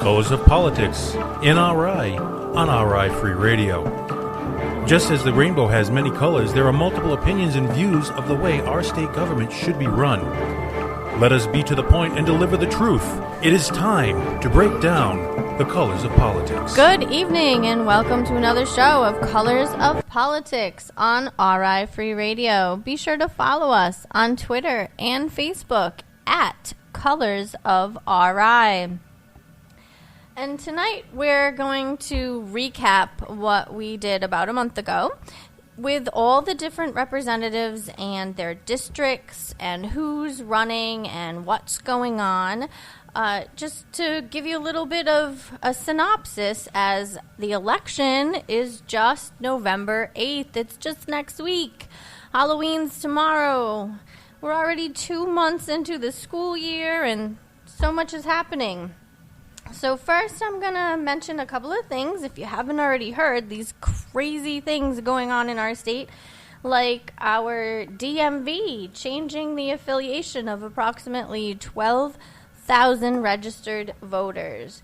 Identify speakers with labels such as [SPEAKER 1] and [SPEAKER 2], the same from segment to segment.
[SPEAKER 1] Colors of Politics, NRI, on RI Free Radio. Just as the rainbow has many colors, there are multiple opinions and views of the way our state government should be run. Let us be to the point and deliver the truth. It is time to break down the colors of politics.
[SPEAKER 2] Good evening and welcome to another show of Colors of Politics on RI Free Radio. Be sure to follow us on Twitter and Facebook at Colors of RI. And tonight we're going to recap what we did about a month ago with all the different representatives and their districts and who's running and what's going on. Just to give you a little bit of a synopsis, as the election is just November 8th. It's just next week. Halloween's tomorrow. We're already 2 months into the school year and so much is happening. So first, I'm going to mention a couple of things. If you haven't already heard, these crazy things going on in our state, like our DMV changing the affiliation of approximately 12,000 registered voters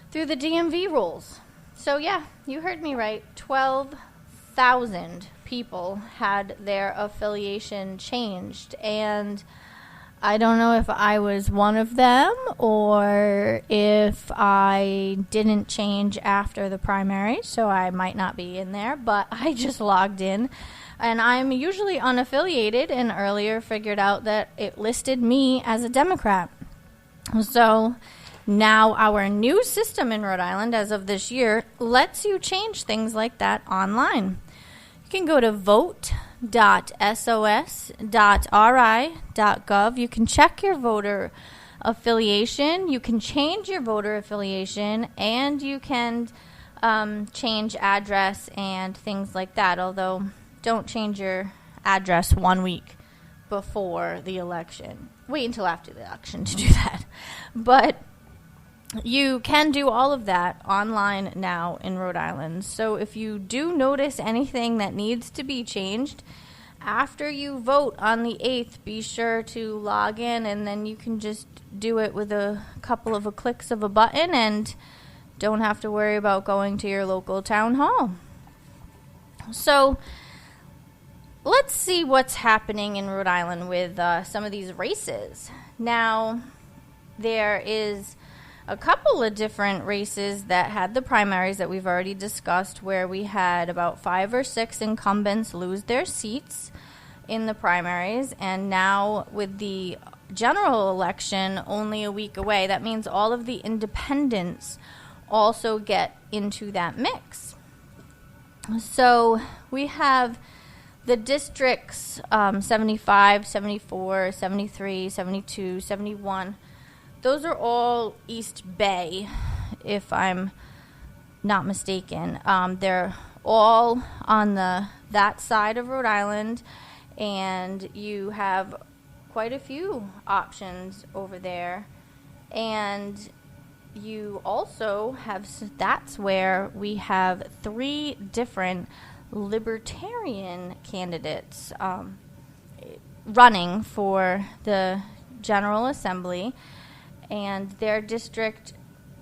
[SPEAKER 2] through the DMV rules. So yeah, you heard me right. 12,000 people had their affiliation changed, and I don't know if I was one of them or if I didn't change after the primary, so I might not be in there, but I just logged in. And I'm usually unaffiliated and earlier figured out that it listed me as a Democrat. So now our new system in Rhode Island as of this year lets you change things like that online. You can go to vote.sos.ri.gov. You can check your voter affiliation. You can change your voter affiliation, and you can change address and things like that. Although, don't change your address 1 week before the election. Wait until after the election to do that. But you can do all of that online now in Rhode Island. So if you do notice anything that needs to be changed, after you vote on the 8th, be sure to log in, and then you can just do it with a couple of clicks of a button and don't have to worry about going to your local town hall. So let's see what's happening in Rhode Island with some of these races. Now, there is a couple of different races that had the primaries that we've already discussed, where we had about 5 or 6 incumbents lose their seats in the primaries. And now with the general election only a week away, that means all of the independents also get into that mix. So we have the districts 75, 74, 73, 72, 71. Those are all East Bay, if I'm not mistaken. They're all on that side of Rhode Island, and you have quite a few options over there. And you also have, that's where we have 3 different libertarian candidates running for the General Assembly. And their district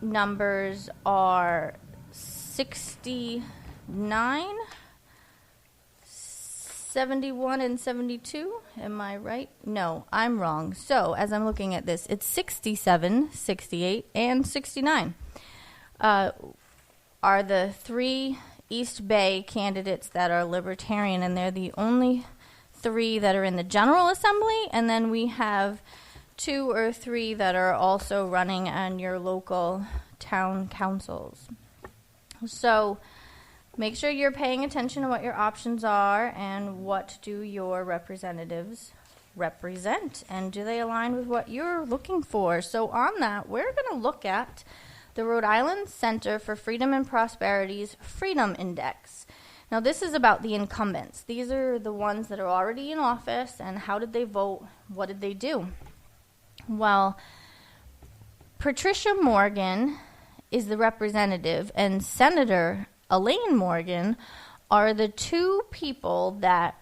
[SPEAKER 2] numbers are 69, 71, and 72. Am I right? No, I'm wrong. So, as I'm looking at this, it's 67, 68, and 69 are the 3 East Bay candidates that are libertarian, and they're the only 3 that are in the General Assembly, and then we have 2 or 3 that are also running on your local town councils. So make sure you're paying attention to what your options are and what do your representatives represent, and do they align with what you're looking for. So on that, we're going to look at the Rhode Island Center for Freedom and Prosperity's Freedom Index. Now this is about the incumbents. These are the ones that are already in office, and how did they vote? What did they do? Well, Patricia Morgan is the representative, and Senator Elaine Morgan are the 2 people that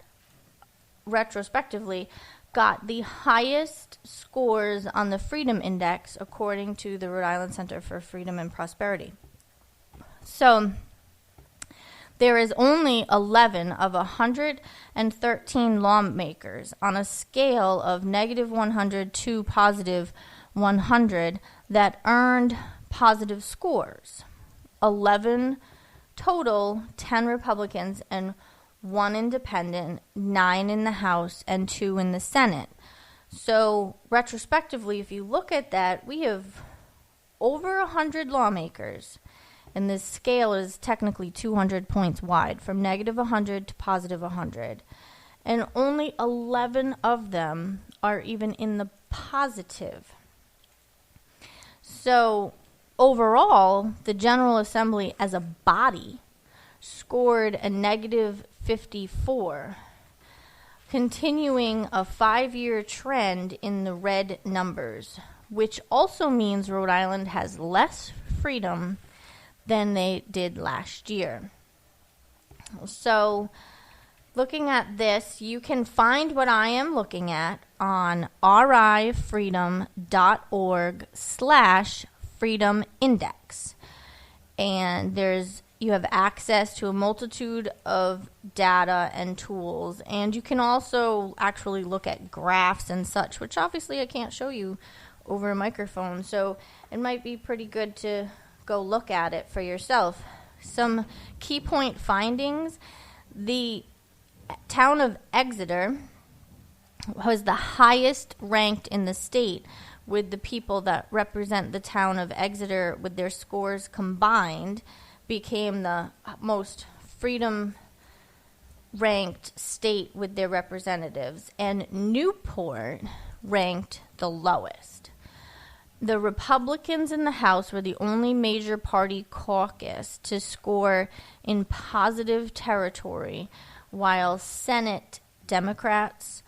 [SPEAKER 2] retrospectively got the highest scores on the Freedom Index, according to the Rhode Island Center for Freedom and Prosperity. So there is only 11 of 113 lawmakers on a scale of negative 100 to positive 100 that earned positive scores. 11 total, 10 Republicans and 1 independent, 9 in the House, and 2 in the Senate. So retrospectively, if you look at that, we have over 100 lawmakers, and this scale is technically 200 points wide, from negative 100 to positive 100. And only 11 of them are even in the positive. So overall, the General Assembly as a body scored a negative 54, continuing a 5-year trend in the red numbers, which also means Rhode Island has less freedom than they did last year. So looking at this, you can find what I am looking at on rifreedom.org/freedom index. And you have access to a multitude of data and tools, and you can also actually look at graphs and such, which obviously I can't show you over a microphone, so it might be pretty good to go look at it for yourself. Some key point findings: the town of Exeter was the highest ranked in the state, with the people that represent the town of Exeter with their scores combined became the most freedom ranked state with their representatives, and Newport ranked the lowest. The Republicans in the House were the only major party caucus to score in positive territory, while Senate Democrats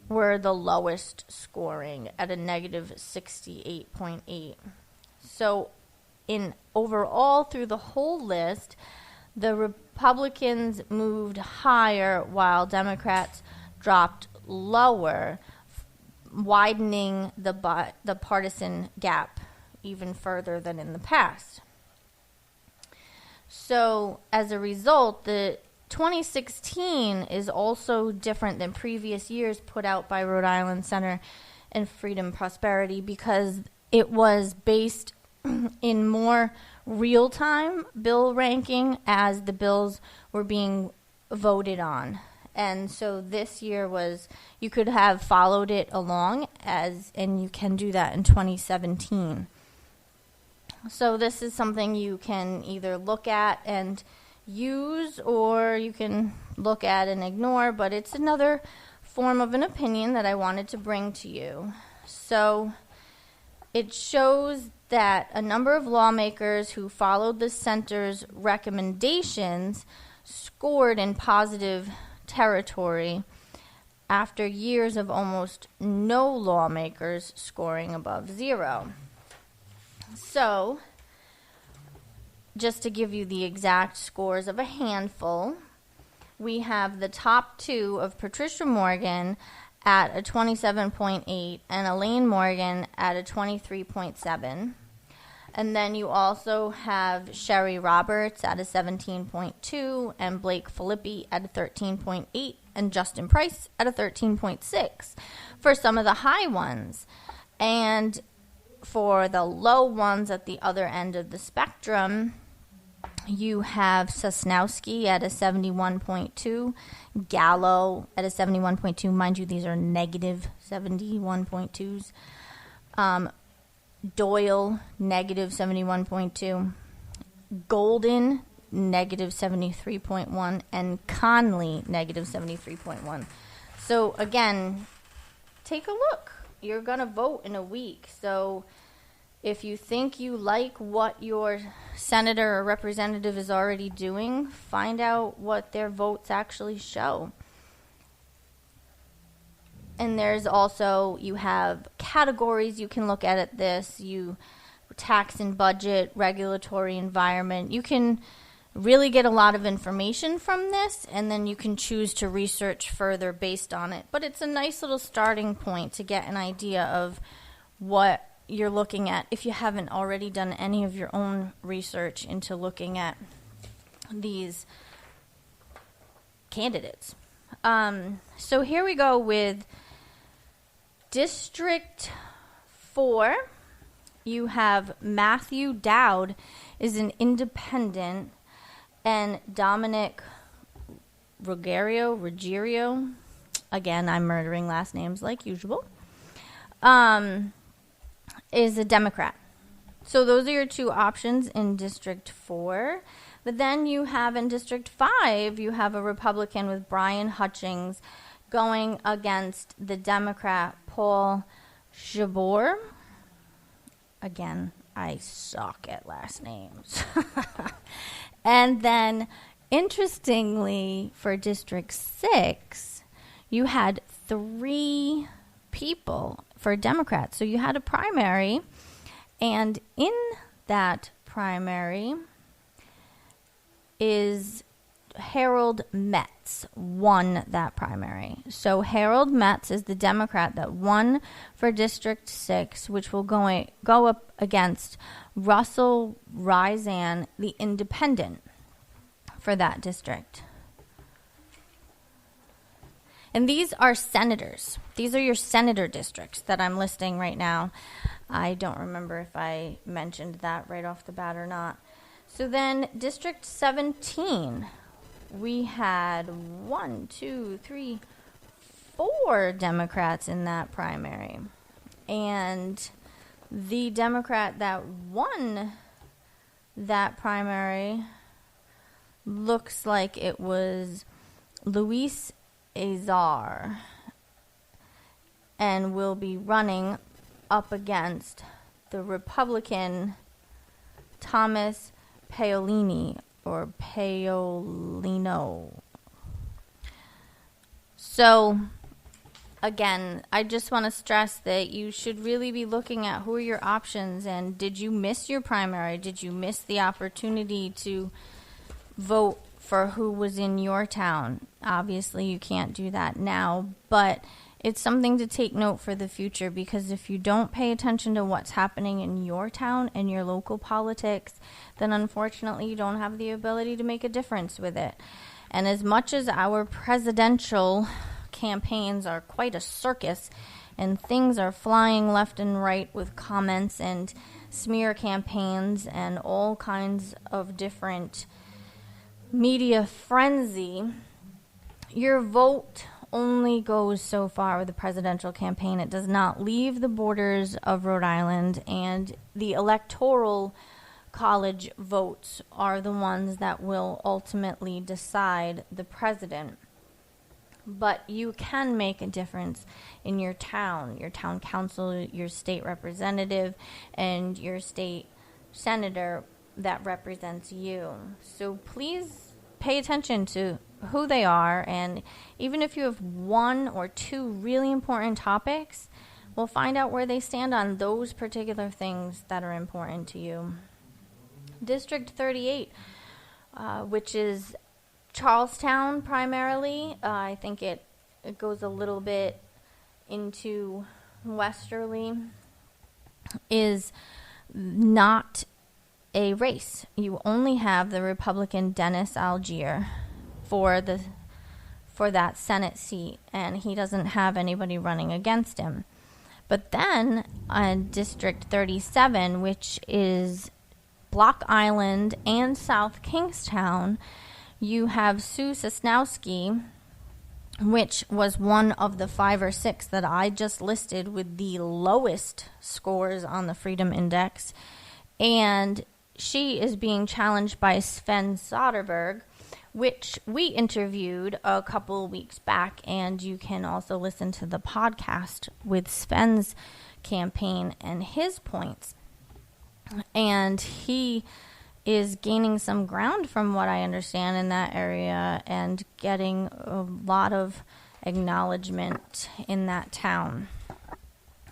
[SPEAKER 2] were the lowest scoring at a negative 68.8. So overall, through the whole list, the Republicans moved higher while Democrats dropped lower, widening the partisan gap even further than in the past. So as a result, the 2016 is also different than previous years put out by Rhode Island Center and Freedom Prosperity, because it was based in more real-time bill ranking as the bills were being voted on. And so this year you could have followed it along and you can do that in 2017. So this is something you can either look at and use, or you can look at and ignore, but it's another form of an opinion that I wanted to bring to you. So it shows that a number of lawmakers who followed the center's recommendations scored in positive territory after years of almost no lawmakers scoring above 0. So, just to give you the exact scores of a handful, we have the top 2 of Patricia Morgan at a 27.8 and Elaine Morgan at a 23.7. And then you also have Sherry Roberts at a 17.2 and Blake Filippi at a 13.8 and Justin Price at a 13.6 for some of the high ones. And for the low ones at the other end of the spectrum, you have Sosnowski at a 71.2, Gallo at a 71.2. Mind you, these are negative 71.2s. Doyle, negative 71.2. Golden, negative 73.1. And Conley, negative 73.1. So, again, take a look. You're going to vote in a week. So if you think you like what your senator or representative is already doing, find out what their votes actually show. And there's also, you have categories you can look at this. Tax and budget, regulatory environment. You can really get a lot of information from this, and then you can choose to research further based on it. But it's a nice little starting point to get an idea of what you're looking at if you haven't already done any of your own research into looking at these candidates. So here we go with District 4. You have Matthew Dowd is an independent, and Dominic Ruggiero, again, I'm murdering last names like usual, is a Democrat. So those are your two options in District 4. But then you have in District 5, you have a Republican with Brian Hutchings going against the Democrat Paul Jabor. Again, I suck at last names. And then, interestingly, for District 6, you had 3 people for Democrats. So you had a primary, and in that primary is Harold Metz won that primary. So Harold Metz is the Democrat that won for District 6, which will go up against Russell Rizan, the independent, for that district. And these are senators. These are your senator districts that I'm listing right now. I don't remember if I mentioned that right off the bat or not. So then District 17, we had 4 Democrats in that primary. And the Democrat that won that primary looks like it was Luis Azar, and will be running up against the Republican Thomas Paolini, or Paolino. So, again, I just want to stress that you should really be looking at who are your options, and did you miss your primary? Did you miss the opportunity to vote for who was in your town? Obviously, you can't do that now, but it's something to take note for the future, because if you don't pay attention to what's happening in your town and your local politics, then unfortunately you don't have the ability to make a difference with it. And as much as our presidential campaigns are quite a circus and things are flying left and right with comments and smear campaigns and all kinds of different media frenzy, your vote only goes so far with the presidential campaign. It does not leave the borders of Rhode Island, and the electoral college votes are the ones that will ultimately decide the president. But you can make a difference in your town council, your state representative, and your state senator that represents you. So please pay attention to who they are, and even if you have 1 or 2 really important topics, we'll find out where they stand on those particular things that are important to you. District 38, which is Charlestown primarily. I think it goes a little bit into Westerly, is not a race. You only have the Republican Dennis Algier for that Senate seat, and he doesn't have anybody running against him. But then on District 37, which is Block Island and South Kingstown, you have Sue Sosnowski, which was one of the 5 or 6 that I just listed with the lowest scores on the Freedom Index. And she is being challenged by Sven Soderberg, which we interviewed a couple weeks back, and you can also listen to the podcast with Sven's campaign and his points. And he is gaining some ground from what I understand in that area and getting a lot of acknowledgement in that town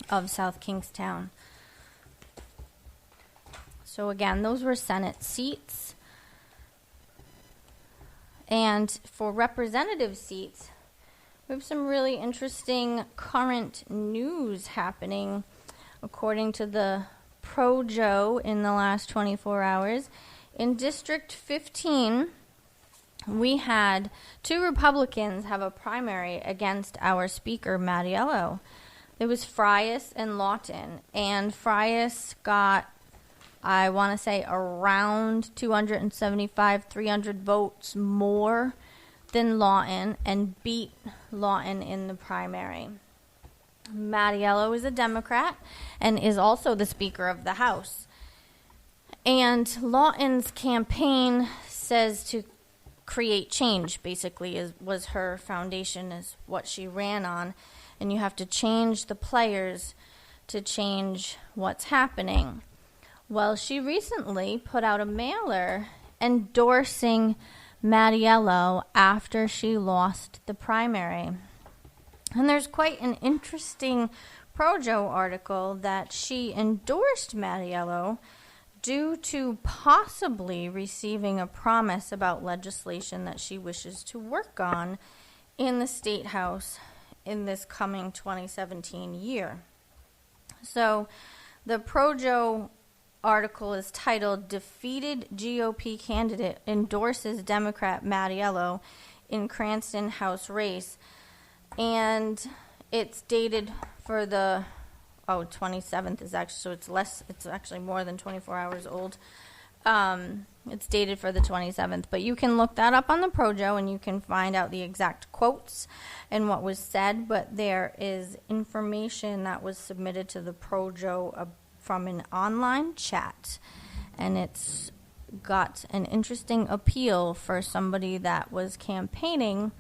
[SPEAKER 2] of South Kingstown. So again, those were Senate seats. And for representative seats, we have some really interesting current news happening. According to the Projo in the last 24 hours, in District 15, we had 2 Republicans have a primary against our Speaker, Mattiello. It was Frias and Lawton, and Frias got, I want to say, around 275, 300 votes more than Lawton and beat Lawton in the primary. Mattiello is a Democrat and is also the Speaker of the House. And Lawton's campaign says to create change, basically, was her foundation, is what she ran on. And you have to change the players to change what's happening. Well, she recently put out a mailer endorsing Mattiello after she lost the primary. And there's quite an interesting Projo article that she endorsed Mattiello due to possibly receiving a promise about legislation that she wishes to work on in the State House in this coming 2017 year. So the Projo article is titled, "Defeated GOP Candidate Endorses Democrat Mattiello in Cranston House Race." And it's dated for the 27th is actually, so it's actually more than 24 hours old. It's dated for the 27th, but you can look that up on the Projo and you can find out the exact quotes and what was said, but there is information that was submitted to the Projo from an online chat, and it's got an interesting appeal for somebody that was campaigning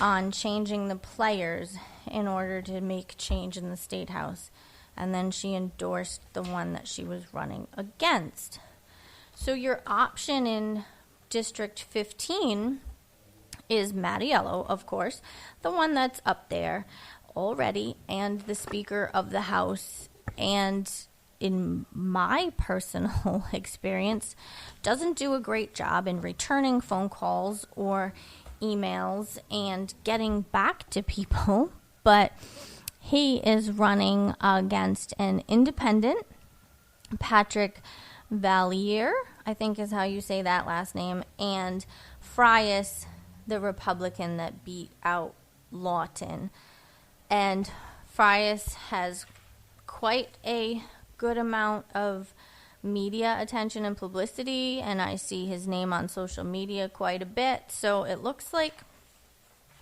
[SPEAKER 2] on changing the players in order to make change in the State House. And then she endorsed the one that she was running against. So your option in District 15 is Mattiello, of course, the one that's up there already, and the Speaker of the House. And in my personal experience, doesn't do a great job in returning phone calls or emails and getting back to people, but he is running against an independent, Patrick Valliere, I think is how you say that last name, and Frias, the Republican that beat out Lawton. And Frias has quite a good amount of media attention and publicity, and I see his name on social media quite a bit, so it looks like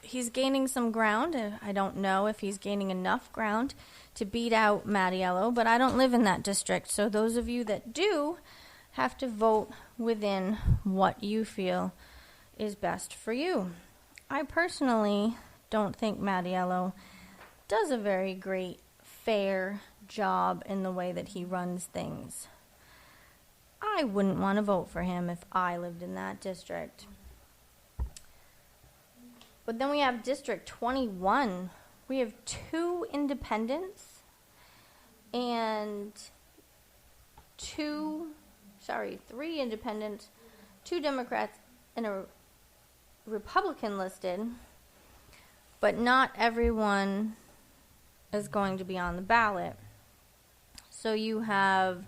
[SPEAKER 2] he's gaining some ground. I don't know if he's gaining enough ground to beat out Mattiello, but I don't live in that district, so those of you that do have to vote within what you feel is best for you. I personally don't think Mattiello does a very great, fair job in the way that he runs things. I wouldn't want to vote for him if I lived in that district. But then we have District 21. We have 2 independents and 3 independents, 2 Democrats, and a Republican listed. But not everyone is going to be on the ballot. So you have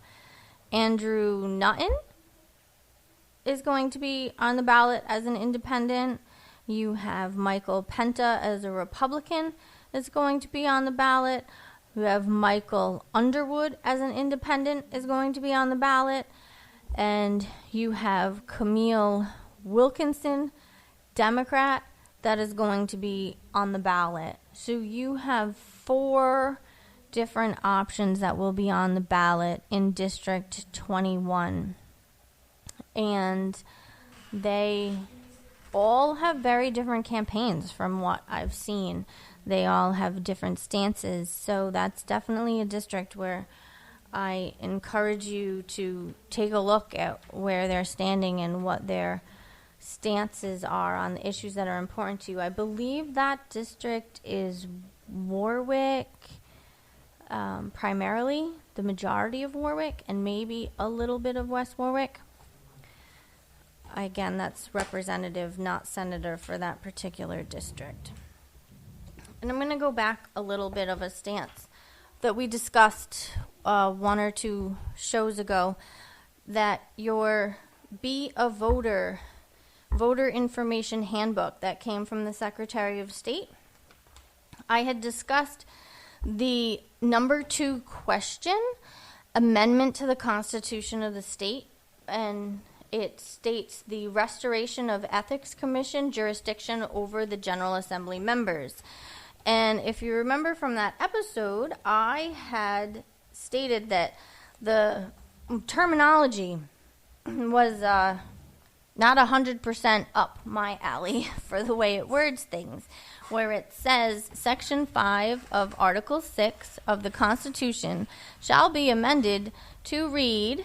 [SPEAKER 2] Andrew Nutton is going to be on the ballot as an independent. You have Michael Penta as a Republican is going to be on the ballot. You have Michael Underwood as an independent is going to be on the ballot. And you have Camille Wilkinson, Democrat, that is going to be on the ballot. So you have 4 different options that will be on the ballot in District 21. And they all have very different campaigns from what I've seen. They all have different stances. So that's definitely a district where I encourage you to take a look at where they're standing and what their stances are on the issues that are important to you. I believe that district is Warwick, primarily, the majority of Warwick, and maybe a little bit of West Warwick. again, that's representative, not senator for that particular district. And I'm going to go back a little bit of a stance that we discussed 1 or 2 shows ago, that your Be a Voter voter information handbook that came from the Secretary of State. I had discussed the number 2 question, amendment to the Constitution of the state, and it states the restoration of Ethics Commission jurisdiction over the General Assembly members. And if you remember from that episode, I had stated that the terminology was not 100% up my alley for the way it words things, where it says Section 5 of Article 6 of the Constitution shall be amended to read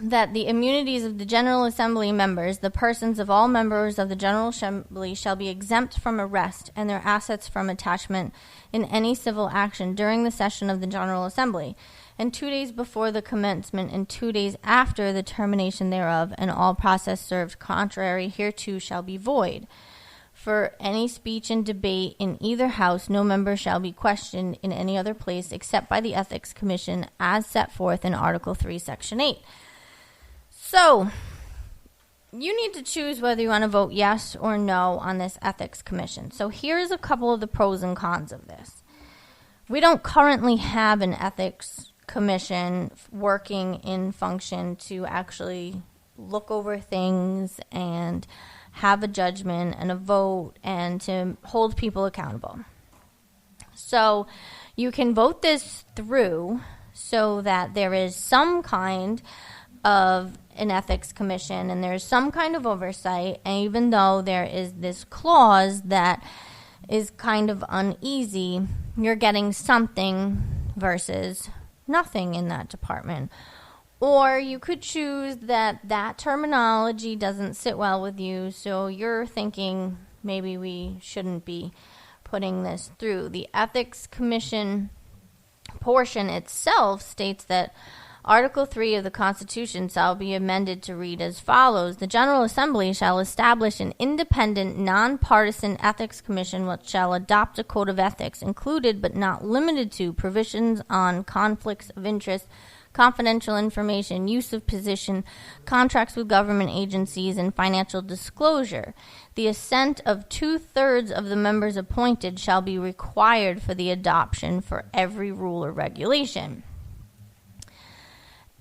[SPEAKER 2] that the immunities of the General Assembly members, the persons of all members of the General Assembly, shall be exempt from arrest and their assets from attachment in any civil action during the session of the General Assembly, and 2 days before the commencement and 2 days after the termination thereof, and all process served contrary hereto shall be void. For any speech and debate in either house, no member shall be questioned in any other place except by the Ethics Commission as set forth in Article 3, Section 8. So, you need to choose whether you want to vote yes or no on this Ethics Commission. So here's a couple of the pros and cons of this. We don't currently have an Ethics Commission working in function to actually look over things and have a judgment and a vote and to hold people accountable. So you can vote this through so that there is some kind of an ethics commission and there's some kind of oversight, and even though there is this clause that is kind of uneasy, you're getting something versus nothing in that department. Or you could choose that terminology doesn't sit well with you, so you're thinking maybe we shouldn't be putting this through. The Ethics Commission portion itself states that Article 3 of the Constitution shall be amended to read as follows. The General Assembly shall establish an independent, nonpartisan ethics commission which shall adopt a code of ethics, included but not limited to provisions on conflicts of interest, confidential information, use of position, contracts with government agencies, and financial disclosure. The assent of 2/3 of the members appointed shall be required for the adoption for every rule or regulation.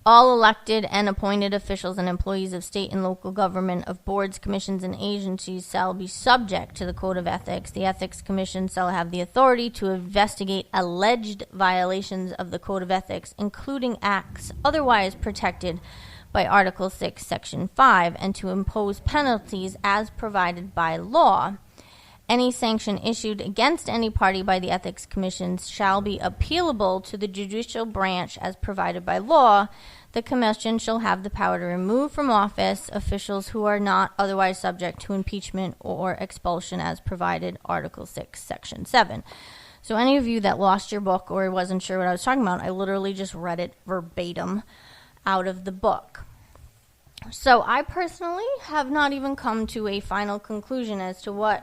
[SPEAKER 2] All elected and appointed officials and employees of state and local government, of boards, commissions, and agencies shall be subject to the Code of Ethics. The Ethics Commission shall have the authority to investigate alleged violations of the Code of Ethics, including acts otherwise protected by Article 6, Section 5, and to impose penalties as provided by law. Any sanction issued against any party by the Ethics Commission shall be appealable to the judicial branch as provided by law. The Commission shall have the power to remove from office officials who are not otherwise subject to impeachment or expulsion as provided Article 6, Section 7. So any of you that lost your book or wasn't sure what I was talking about, I literally just read it verbatim out of the book. So I personally have not even come to a final conclusion as to what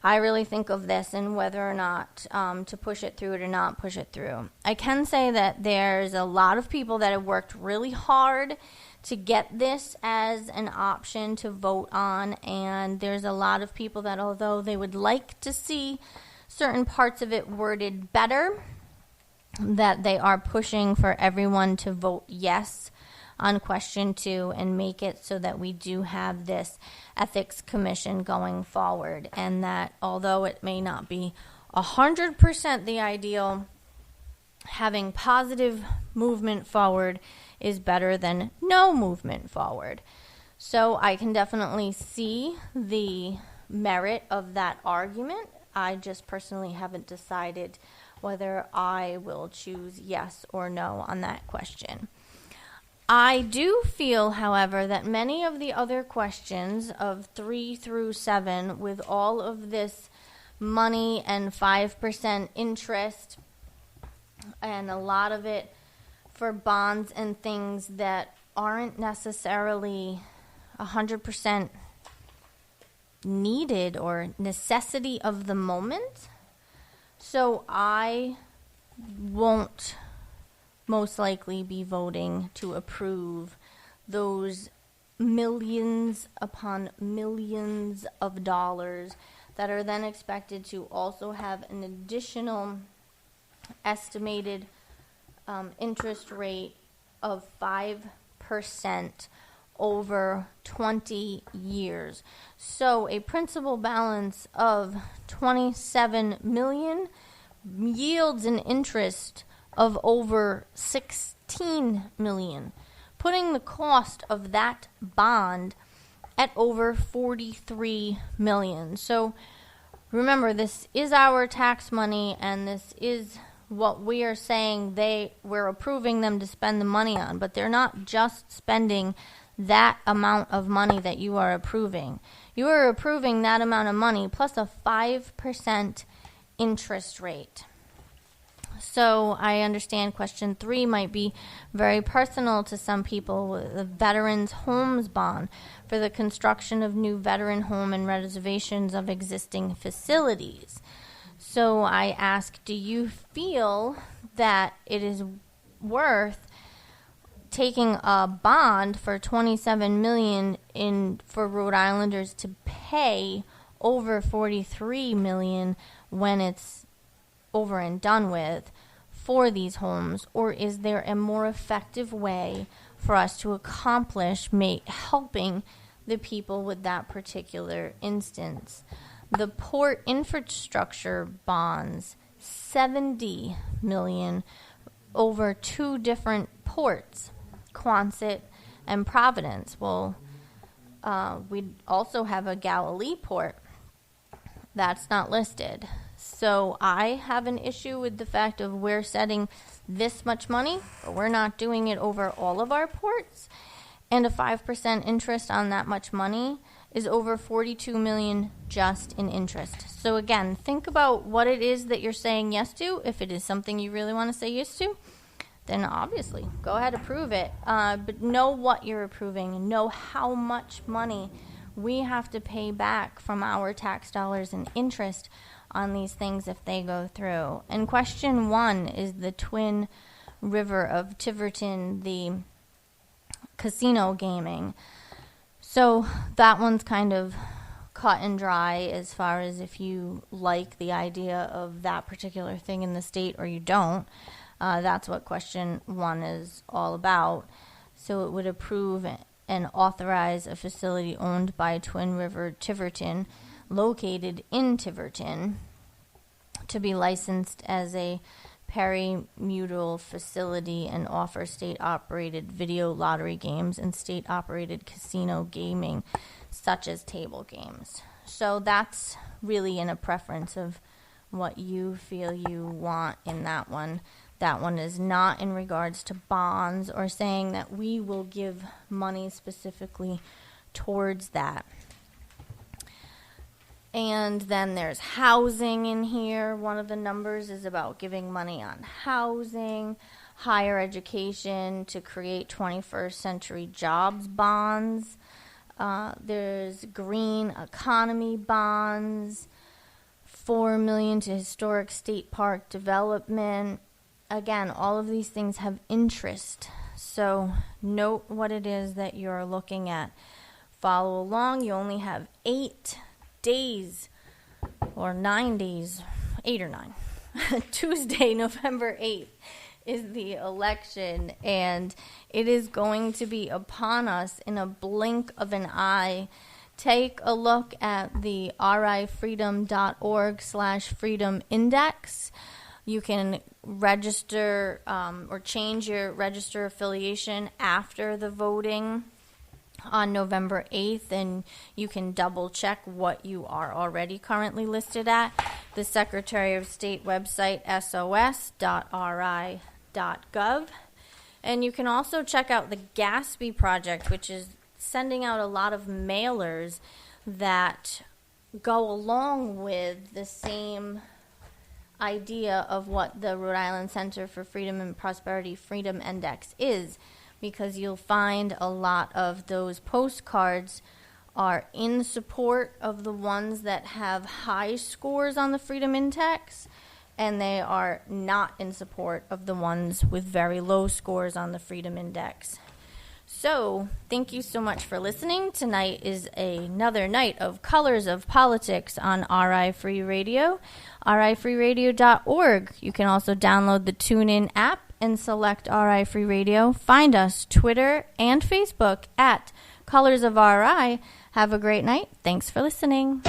[SPEAKER 2] I really think of this and whether or not to push it through or not push it through. I can say that there's a lot of people that have worked really hard to get this as an option to vote on, and there's a lot of people that, although they would like to see certain parts of it worded better, that they are pushing for everyone to vote yes on question 2 and make it so that we do have this ethics commission going forward, and that although it may not be 100% the ideal, having positive movement forward is better than no movement forward. So I can definitely see the merit of that argument. I just personally haven't decided whether I will choose yes or no on that question. I do feel, however, that many of the other questions of 3 through 7, with all of this money and 5% interest, and a lot of it for bonds and things that aren't necessarily 100% needed or necessity of the moment. So I won't most likely be voting to approve those millions upon millions of dollars that are then expected to also have an additional estimated interest rate of 5% over 20 years. So a principal balance of $27 million yields an interest of over $16 million, putting the cost of that bond at over $43 million. So remember, this is our tax money, and this is what we are saying we're approving them to spend the money on, but they're not just spending that amount of money that you are approving. You are approving that amount of money plus a 5% interest rate. So I understand question 3 might be very personal to some people, the Veterans Homes Bond for the construction of new veteran home and reservations of existing facilities. So I ask, do you feel that it is worth taking a bond for $27 million for Rhode Islanders to pay over $43 million when it's over and done with for these homes? Or is there a more effective way for us to accomplish helping the people with that particular instance? The port infrastructure bonds, $70 million over 2 different ports, Quonset and Providence. Well, we also have a Galilee port that's not listed. So I have an issue with the fact of we're setting this much money, but we're not doing it over all of our ports. And a 5% interest on that much money is over $42 million just in interest. So again, think about what it is that you're saying yes to. If it is something you really want to say yes to, then obviously go ahead, approve it. But know what you're approving and know how much money we have to pay back from our tax dollars in interest on these things if they go through. And question 1 is the Twin River of Tiverton, the casino gaming. So that one's kind of cut and dry as far as if you like the idea of that particular thing in the state or you don't. That's what question 1 is all about. So it would approve and authorize a facility owned by Twin River Tiverton, located in Tiverton, to be licensed as a pari-mutuel facility and offer state-operated video lottery games and state-operated casino gaming, such as table games. So that's really in a preference of what you feel you want in that one. That one is not in regards to bonds or saying that we will give money specifically towards that. And then there's housing in here. One of the numbers is about giving money on housing, higher education to create 21st century jobs bonds. There's green economy bonds, $4 million to historic state park development. Again, all of these things have interest. So note what it is that you're looking at. Follow along. You only have 8 days or 9 days, 8 or 9. Tuesday, November 8th is the election, and it is going to be upon us in a blink of an eye. Take a look at the rifreedom.org/freedom index. You can register or change your register affiliation after the voting on November 8th, and you can double check what you are already currently listed at. The Secretary of State website, sos.ri.gov. And you can also check out the Gatsby Project, which is sending out a lot of mailers that go along with the same idea of what the Rhode Island Center for Freedom and Prosperity Freedom Index is, because you'll find a lot of those postcards are in support of the ones that have high scores on the Freedom Index, and they are not in support of the ones with very low scores on the Freedom Index. So, thank you so much for listening. Tonight is another night of Colors of Politics on RI Free Radio, rifreeradio.org. You can also download the TuneIn app and select RI Free Radio. Find us Twitter and Facebook at Colors of RI. Have a great night. Thanks for listening.